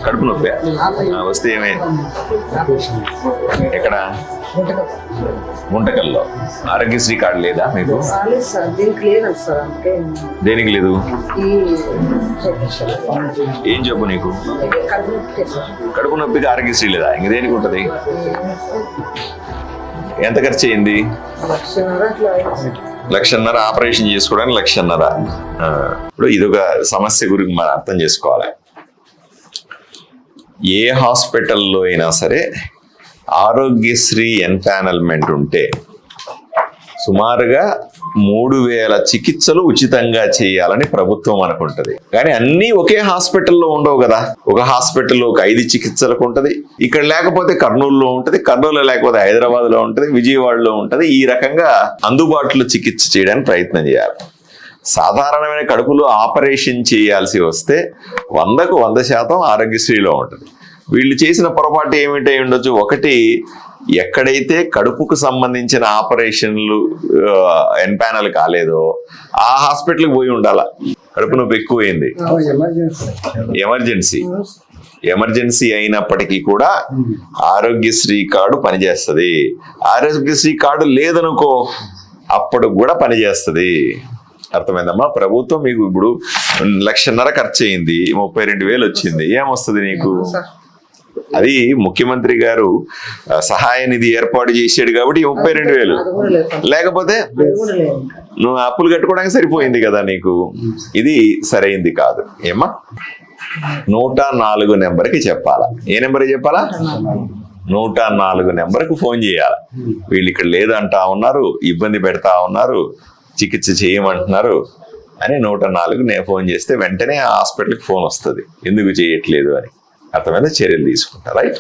కడుపు నొప్పి వస్తే ఏమైంది? ఎక్కడ? గుంటకల్లో. ఆరోగ్యశ్రీ కార్డు లేదా మీకు? దేనికి లేదు? ఏం జబ్బు నీకు? కడుపు నొప్పికి ఆరోగ్యశ్రీ లేదా? ఇంక దేనికి ఉంటది? ఎంత ఖర్చు అయింది? 1,50,000 ఆపరేషన్ చేసుకోవడానికి 1,50,000. ఇప్పుడు ఇదొక సమస్య గురించి మనం అర్థం చేసుకోవాలి. ఏ హాస్పిటల్లో అయినా సరే ఆరోగ్యశ్రీ ఎన్పానల్మెంట్ ఉంటే సుమారుగా 3,000 చికిత్సలు ఉచితంగా చేయాలని ప్రభుత్వం అనుకుంటది. కానీ అన్నీ ఒకే హాస్పిటల్లో ఉండవు కదా. ఒక హాస్పిటల్లో ఒక 5 చికిత్సలకు ఉంటది. ఇక్కడ లేకపోతే కర్నూలులో ఉంటది, కర్నూలులో లేకపోతే హైదరాబాద్లో ఉంటది, విజయవాడలో ఉంటది. ఈ రకంగా అందుబాటులో చికిత్స చేయడానికి ప్రయత్నం చేయాలి. సాధారణమైన కడుపులో ఆపరేషన్ చేయాల్సి వస్తే 100కు 100% ఆరోగ్యశ్రీలో ఉంటుంది. వీళ్ళు చేసిన పొరపాటు ఏమిటై ఉండొచ్చు? ఒకటి, ఎక్కడైతే కడుపుకు సంబంధించిన ఆపరేషన్లు ఎన్పానల్ కాలేదో ఆ హాస్పిటల్కి పోయి ఉండాల. కడుపు నొప్పి ఎక్కువైంది, ఎమర్జెన్సీ అయినప్పటికీ కూడా ఆరోగ్యశ్రీ కార్డు పనిచేస్తుంది. ఆరోగ్యశ్రీ కార్డు లేదనుకో అప్పుడు కూడా పనిచేస్తుంది. అర్థమైందమ్మా? ప్రభుత్వం మీకు ఇప్పుడు 1,50,000 ఖర్చు అయింది, 32,000 వచ్చింది. ఏమొస్తుంది నీకు? అది ముఖ్యమంత్రి గారు సహాయ నిధి ఏర్పాటు చేసాడు కాబట్టి 32,000. లేకపోతే నువ్వు అప్పులు కట్టుకోవడానికి సరిపోయింది కదా నీకు. ఇది సరైంది కాదు. ఏమ్మా? 104 నెంబర్కి చెప్పాలా. ఏ నెంబర్కి చెప్పాలా? 104 నెంబర్కి ఫోన్ చేయాలి. వీళ్ళు ఇక్కడ లేదంటా ఉన్నారు, ఇబ్బంది పెడతా ఉన్నారు, చికిత్స చేయమంటున్నారు అని 104 ఫోన్ చేస్తే వెంటనే ఆ హాస్పిటల్కి ఫోన్ వస్తుంది, ఎందుకు చేయట్లేదు అని. అర్థమైనా చర్యలు తీసుకుంటారు. రైట్?